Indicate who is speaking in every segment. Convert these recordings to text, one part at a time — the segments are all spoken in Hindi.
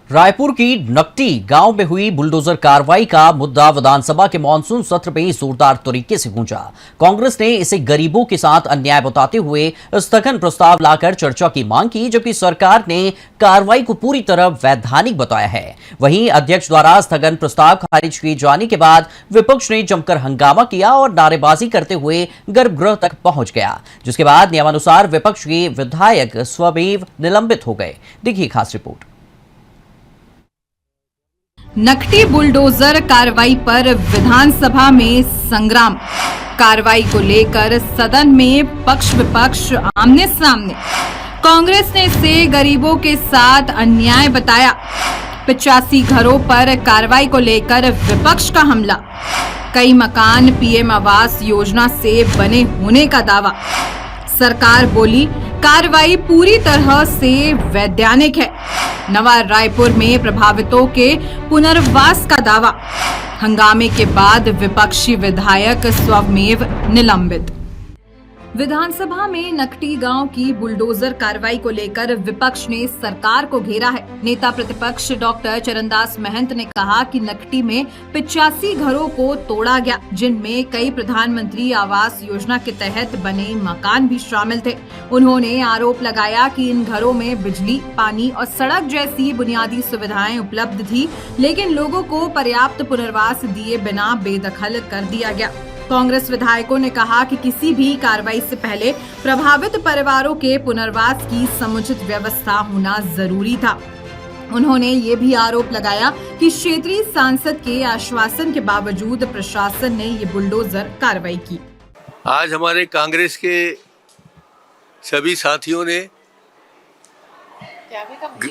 Speaker 1: रायपुर की नकटी गांव में हुई बुलडोजर कार्रवाई का मुद्दा विधानसभा के मानसून सत्र में जोरदार तरीके से गूंजा। कांग्रेस ने इसे गरीबों के साथ अन्याय बताते हुए स्थगन प्रस्ताव लाकर चर्चा की मांग की, जबकि सरकार ने कार्रवाई को पूरी तरह वैधानिक बताया है। वहीं अध्यक्ष द्वारा स्थगन प्रस्ताव खारिज किए जाने के बाद विपक्ष ने जमकर हंगामा किया और नारेबाजी करते हुए गर्भगृह तक पहुंच गया, जिसके बाद नियमानुसार विपक्ष के विधायक स्वमेव निलंबित हो गए। देखिए खास रिपोर्ट।
Speaker 2: नकटी बुलडोजर कार्रवाई पर विधानसभा में संग्राम। कार्रवाई को लेकर सदन में पक्ष विपक्ष आमने सामने। कांग्रेस ने इसे गरीबों के साथ अन्याय बताया। 85 घरों पर कार्रवाई को लेकर विपक्ष का हमला। कई मकान पीएम आवास योजना से बने होने का दावा। सरकार बोली कार्रवाई पूरी तरह से वैधानिक है। नवा रायपुर में प्रभावितों के पुनर्वास का दावा। हंगामे के बाद विपक्षी विधायक स्वमेव निलंबित। विधानसभा में नकटी गांव की बुलडोजर कार्रवाई को लेकर विपक्ष ने सरकार को घेरा है। नेता प्रतिपक्ष डॉक्टर चरणदास महंत ने कहा कि नकटी में 85 घरों को तोड़ा गया, जिनमें कई प्रधानमंत्री आवास योजना के तहत बने मकान भी शामिल थे। उन्होंने आरोप लगाया कि इन घरों में बिजली, पानी और सड़क जैसी बुनियादी सुविधाएं उपलब्ध थी, लेकिन लोगों को पर्याप्त पुनर्वास दिए बिना बेदखल कर दिया गया। कांग्रेस विधायकों ने कहा कि किसी भी कार्रवाई से पहले प्रभावित परिवारों के पुनर्वास की समुचित व्यवस्था होना जरूरी था। उन्होंने ये भी आरोप लगाया कि क्षेत्रीय सांसद के आश्वासन के बावजूद प्रशासन ने ये बुलडोजर कार्रवाई की।
Speaker 3: आज हमारे कांग्रेस के सभी साथियों ने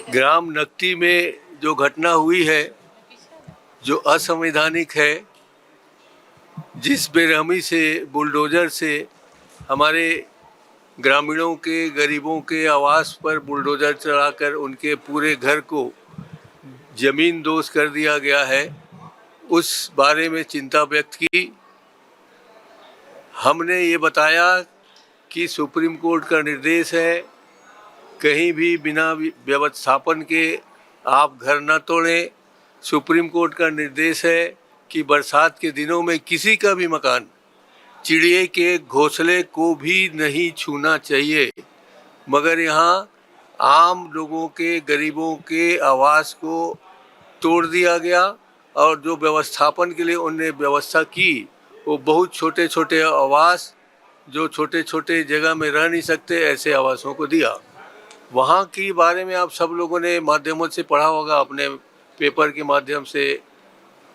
Speaker 3: ग्राम नकटी में जो घटना हुई है, जो असंवैधानिक है, जिस बेरहमी से बुलडोजर से हमारे ग्रामीणों के, गरीबों के आवास पर बुलडोजर चलाकर उनके पूरे घर को जमीन दोज कर दिया गया है, उस बारे में चिंता व्यक्त की। हमने ये बताया कि सुप्रीम कोर्ट का निर्देश है, कहीं भी बिना व्यवस्थापन के आप घर न तोड़ें। सुप्रीम कोर्ट का निर्देश है कि बरसात के दिनों में किसी का भी मकान, चिड़िए के घोंसले को भी नहीं छूना चाहिए, मगर यहाँ आम लोगों के, गरीबों के आवास को तोड़ दिया गया और जो व्यवस्थापन के लिए उन्होंने व्यवस्था की, वो बहुत छोटे छोटे आवास, जो छोटे छोटे जगह में रह नहीं सकते, ऐसे आवासों को दिया। वहाँ के बारे में आप सब लोगों ने माध्यमों से पढ़ा होगा, अपने पेपर के माध्यम से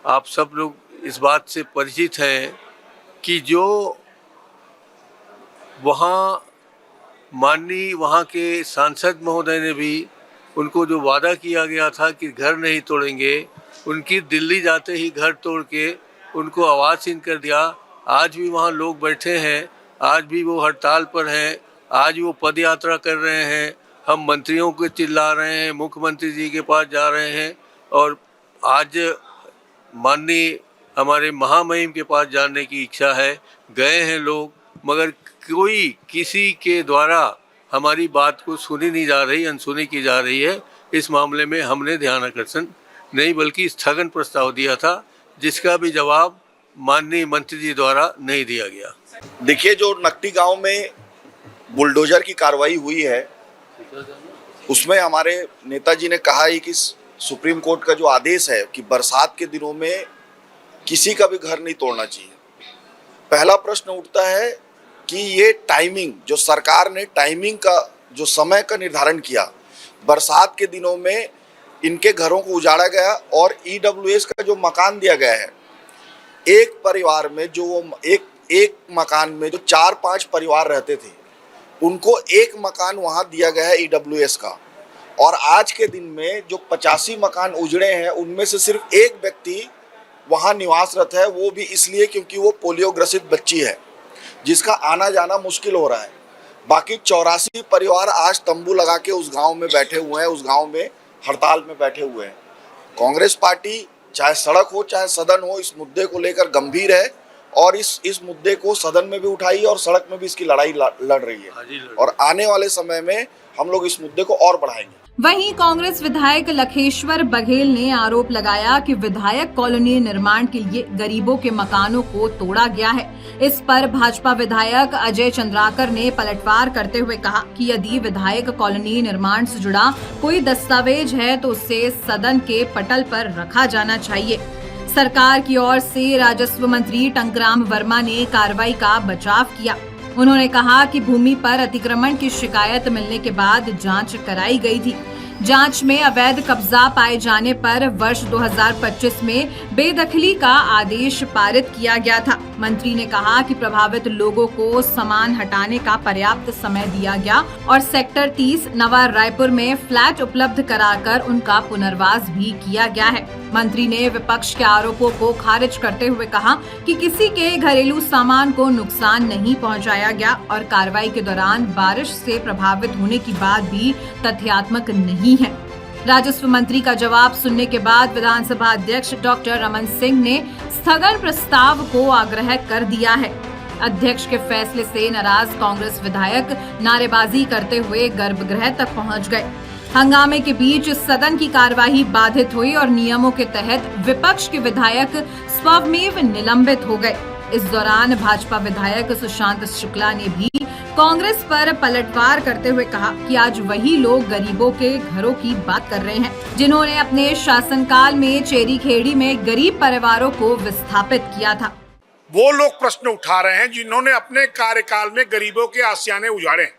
Speaker 3: आप सब लोग इस बात से परिचित हैं कि जो वहाँ माननीय वहाँ के सांसद महोदय ने भी उनको जो वादा किया गया था कि घर नहीं तोड़ेंगे, उनकी दिल्ली जाते ही घर तोड़ के उनको आवाज़हीन कर दिया। आज भी वहाँ लोग बैठे हैं, आज भी वो हड़ताल पर हैं, आज वो पद यात्रा कर रहे हैं। हम मंत्रियों को चिल्ला रहे हैं, मुख्यमंत्री जी के पास जा रहे हैं और आज माननीय हमारे महामहिम के पास जाने की इच्छा है। गए हैं लोग, मगर कोई किसी के द्वारा हमारी बात को सुनी नहीं जा रही, अनसुनी की जा रही है। इस मामले में हमने ध्यान आकर्षण नहीं बल्कि स्थगन प्रस्ताव दिया था, जिसका भी जवाब माननीय मंत्री जी द्वारा नहीं दिया गया।
Speaker 4: देखिए, जो नकटी गांव में बुलडोजर की कार्रवाई हुई है, उसमें हमारे नेताजी ने कहा है कि सुप्रीम कोर्ट का जो आदेश है कि बरसात के दिनों में किसी का भी घर नहीं तोड़ना चाहिए। पहला प्रश्न उठता है कि ये टाइमिंग, जो सरकार ने टाइमिंग का जो समय का निर्धारण किया, बरसात के दिनों में इनके घरों को उजाड़ा गया और ईडब्ल्यूएस का जो मकान दिया गया है, एक परिवार में जो एक मकान में जो 4-5 परिवार रहते थे, उनको एक मकान वहाँ दिया गया है ईडब्ल्यूएस का। और आज के दिन में जो 85 मकान उजड़े हैं, उनमें से सिर्फ एक व्यक्ति वहाँ निवासरत है, वो भी इसलिए क्योंकि वो पोलियो ग्रसित बच्ची है, जिसका आना जाना मुश्किल हो रहा है। बाकी 84 परिवार आज तंबू लगा के उस गांव में बैठे हुए हैं, उस गांव में हड़ताल में बैठे हुए हैं। कांग्रेस पार्टी चाहे सड़क हो चाहे सदन हो, इस मुद्दे को लेकर गंभीर है और इस मुद्दे को सदन में भी उठाई और सड़क में भी इसकी लड़ाई लड़ रही है और आने वाले समय में हम लोग इस मुद्दे को और बढ़ाएंगे।
Speaker 2: वहीं कांग्रेस विधायक लखेश्वर बघेल ने आरोप लगाया कि विधायक कॉलोनी निर्माण के लिए गरीबों के मकानों को तोड़ा गया है। इस पर भाजपा विधायक अजय चंद्राकर ने पलटवार करते हुए कहा कि यदि विधायक कॉलोनी निर्माण से जुड़ा कोई दस्तावेज है तो उसे सदन के पटल पर रखा जाना चाहिए। सरकार की ओर से राजस्व मंत्री टंकराम वर्मा ने कार्रवाई का बचाव किया। उन्होंने कहा कि भूमि पर अतिक्रमण की शिकायत मिलने के बाद जांच कराई गई थी। जांच में अवैध कब्जा पाए जाने पर वर्ष 2025 में बेदखली का आदेश पारित किया गया था। मंत्री ने कहा कि प्रभावित लोगों को सामान हटाने का पर्याप्त समय दिया गया और सेक्टर 30 नवा रायपुर में फ्लैट उपलब्ध कराकर उनका पुनर्वास भी किया गया है। मंत्री ने विपक्ष के आरोपों को खारिज करते हुए कहा कि किसी के घरेलू सामान को नुकसान नहीं पहुंचाया गया और कार्रवाई के दौरान बारिश से प्रभावित होने की बात भी तथ्यात्मक नहीं है। राजस्व मंत्री का जवाब सुनने के बाद विधानसभा अध्यक्ष डॉक्टर रमन सिंह ने स्थगन प्रस्ताव को आग्रह कर दिया है। अध्यक्ष के फैसले से नाराज कांग्रेस विधायक नारेबाजी करते हुए गर्भगृह तक पहुंच गए। हंगामे के बीच सदन की कार्यवाही बाधित हुई और नियमों के तहत विपक्ष के विधायक स्वमेव निलंबित हो गए। इस दौरान भाजपा विधायक सुशांत शुक्ला ने भी कांग्रेस पर पलटवार करते हुए कहा कि आज वही लोग गरीबों के घरों की बात कर रहे हैं जिन्होंने अपने शासनकाल में चेरी खेड़ी में गरीब परिवारों को विस्थापित किया था।
Speaker 5: वो लोग प्रश्न उठा रहे हैं जिन्होंने अपने कार्यकाल में गरीबों के आशियाने उजाड़े।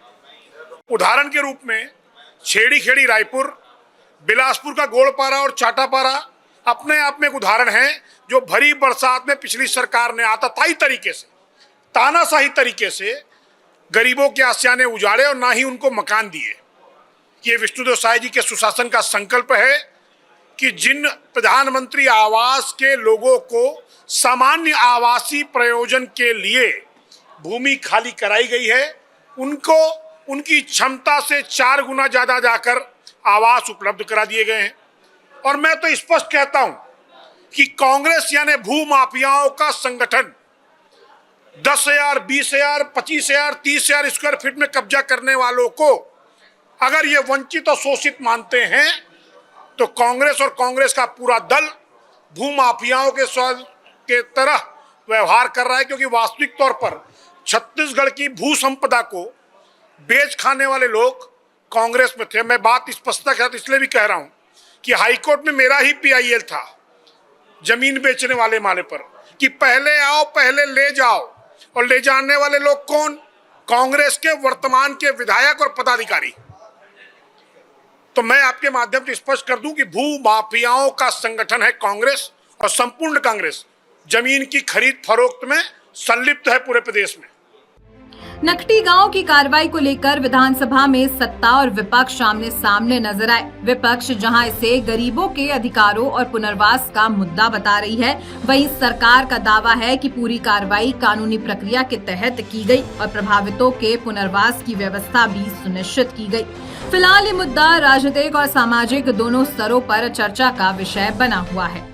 Speaker 5: उदाहरण के रूप में छेड़ी खेड़ी रायपुर, बिलासपुर का गोलपारा और चाटापारा अपने आप में एक उदाहरण है जो भरी बरसात में पिछली सरकार ने आतताई तरीके से, तानाशाही तरीके से गरीबों के आशियाने उजाड़े और ना ही उनको मकान दिए। ये विष्णुदेव साय जी के सुशासन का संकल्प है कि जिन प्रधानमंत्री आवास के लोगों को सामान्य आवासीय प्रयोजन के लिए भूमि खाली कराई गई है उनको उनकी क्षमता से 4 गुना ज्यादा जाकर आवास उपलब्ध करा दिए गए हैं। और मैं तो स्पष्ट कहता हूं कि कांग्रेस यानी भू माफियाओं का संगठन 10,000, 20,000, 25,000, 30,000 स्क्वायर फीट में कब्जा करने वालों को अगर ये वंचित और शोषित मानते हैं तो कांग्रेस और कांग्रेस का पूरा दल भू माफियाओं के तरह व्यवहार कर रहा है, क्योंकि वास्तविक तौर पर छत्तीसगढ़ की भू संपदा को बेच खाने वाले लोग कांग्रेस में थे। मैं बात स्पष्टता के साथ इसलिए भी कह रहा हूं कि हाईकोर्ट में मेरा ही PIL था जमीन बेचने वाले माले पर कि पहले आओ पहले ले जाओ, और ले जाने वाले लोग कौन? कांग्रेस के वर्तमान के विधायक और पदाधिकारी। तो मैं आपके माध्यम से स्पष्ट कर दूं कि भू माफियाओं का संगठन है कांग्रेस, और संपूर्ण कांग्रेस जमीन की खरीद फरोख्त में संलिप्त है पूरे प्रदेश में।
Speaker 2: नकटी गांव की कार्रवाई को लेकर विधानसभा में सत्ता और विपक्ष आमने सामने नजर आए। विपक्ष जहां इसे गरीबों के अधिकारों और पुनर्वास का मुद्दा बता रही है, वहीं सरकार का दावा है कि पूरी कार्रवाई कानूनी प्रक्रिया के तहत की गई और प्रभावितों के पुनर्वास की व्यवस्था भी सुनिश्चित की गई। फिलहाल ये मुद्दा राजनीतिक और सामाजिक दोनों स्तरों पर चर्चा का विषय बना हुआ है।